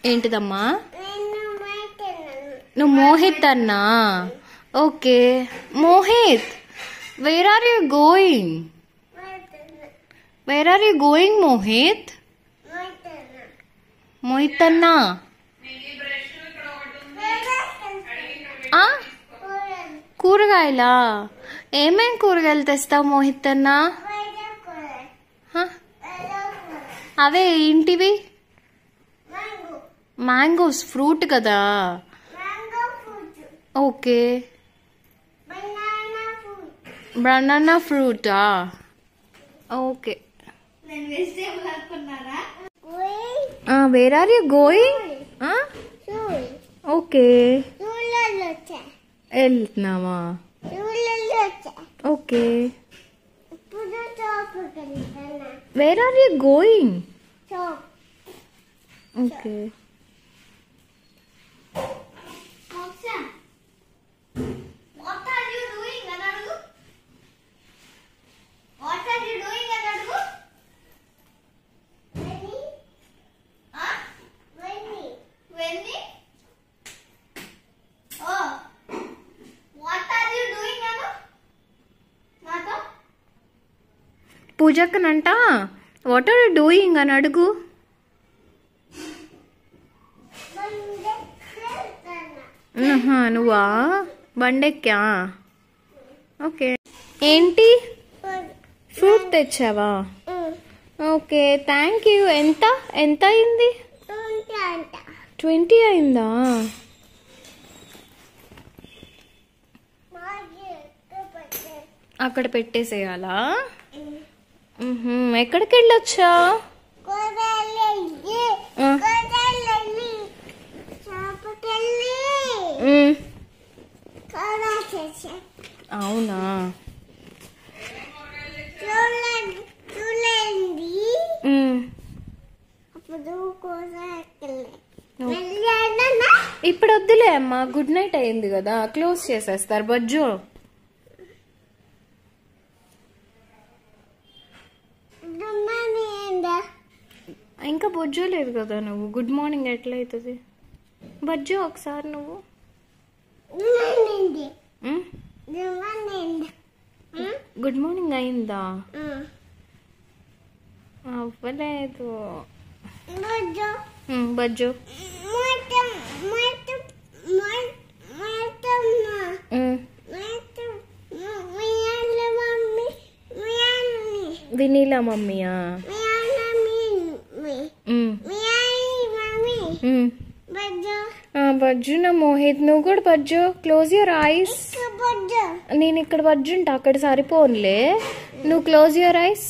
ఏంటిదమ్మా? నువ్వు మోహిత్ అన్నా? Okay Mohit, where are you going? Where are you going Mohit? Mohit అన్నా కూరగాయలా? ఏమేం కూరగాయలు తెస్తావు మోహిత్ అన్నా? అవే ఏంటివి? మ్యాంగోస్ ఫ్రూట్ కదా. ఓకే బనానా ఫ్రూటా? Okay where are you going? Okay వెళ్తున్నావా? Okay where are you going? Okay పూజక్కనంట వాట్ ఆర్ యూ డూయింగ్ అని అడుగు. నువ్వా బండెక్కా? ఓకే ఏంటి ఫ్రూట్ తెచ్చావా? Okay thank you. ఎంత ఎంత అయింది? 20 అయిందా? అక్కడ పెట్టేసేయాలా? ఎక్కడికి వెళ్ళొచ్చా? అవునా? ఇప్పుడు వద్దులే అమ్మా, గుడ్ నైట్ అయింది కదా, క్లోజ్ చేసేస్తారు. బజ్జు ఇంకా బొజ్జో లేదు కదా. నువ్వు గుడ్ మార్నింగ్ ఎట్లా అవుతుంది? బజ్జో ఒకసారి నువ్వు. గుడ్ మార్నింగ్ అయిందా? అవ్వలేదు. బజ్జో వినీలా మమ్మీయా? బజ్జు నా మోహిత్, నువ్వు కూడా బజ్జు. Close your eyes. నేను ఇక్కడ బజ్జుంటా, అక్కడ సరిపోన్లే. నువ్వు close your eyes.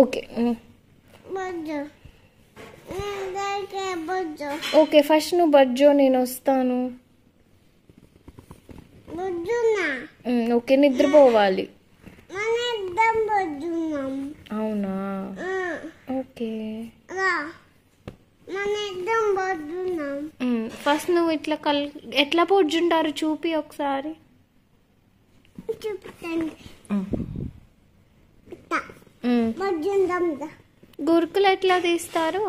Okay okay first నువ్వు బజ్జో, నేను వస్తాను. ఓకే నిద్రపోవాలి. అవునా? ఓకే ఫస్ట్ నువ్వు ఇట్లా ఎట్లా పొడ్జుంటారు చూపి ఒకసారి. గురుకులు ఎట్లా తీస్తారు?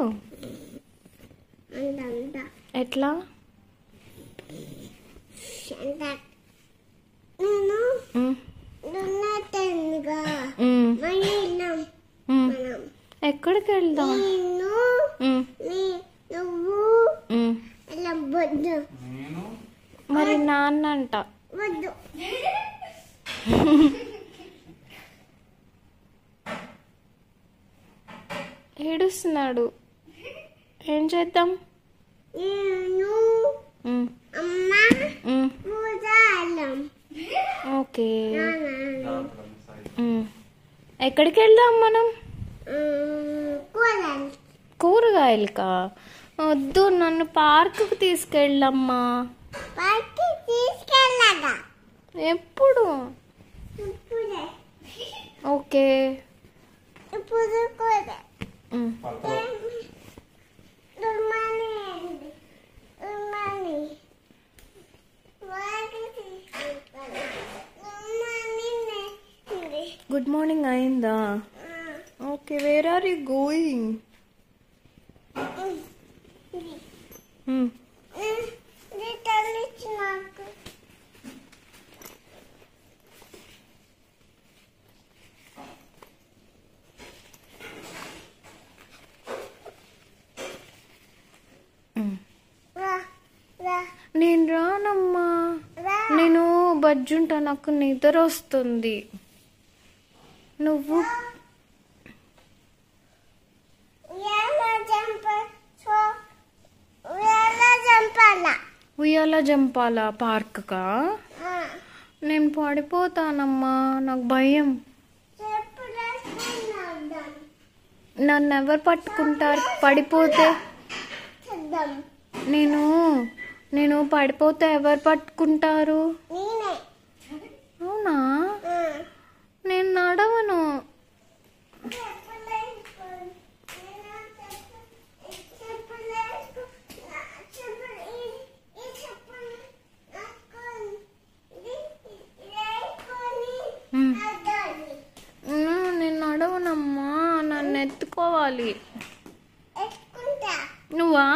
ఎట్లా? ఎక్కడికి వెళ్దాం? మరి నాన్న అంట. ఏడుస్తున్నాడు, ఏం చేద్దాం? ఓకే ఎక్కడికి వెళ్దాం మనం? కూరగాయలకా? వద్దు, నన్ను పార్కుకి తీసుకెళ్ళమ్మా. ఎప్పుడు? ఓకే గుడ్ మార్నింగ్ అయిందా? Okay where are you going? నేను రానమ్మా, నేను బజ్జుంటా, నాకు నిద్ర వస్తుంది. నువ్వు ఉయ్యాల జంపాలా పార్క్కా? నేను పడిపోతానమ్మా, నాకు భయం. నన్ను ఎవరు పట్టుకుంటారు పడిపోతే? నేను పడిపోతే ఎవరు పట్టుకుంటారు? అవునా? నేను నడవను. నేను నడవనమ్మా, నన్ను ఎత్తుకోవాలి. నువ్వా?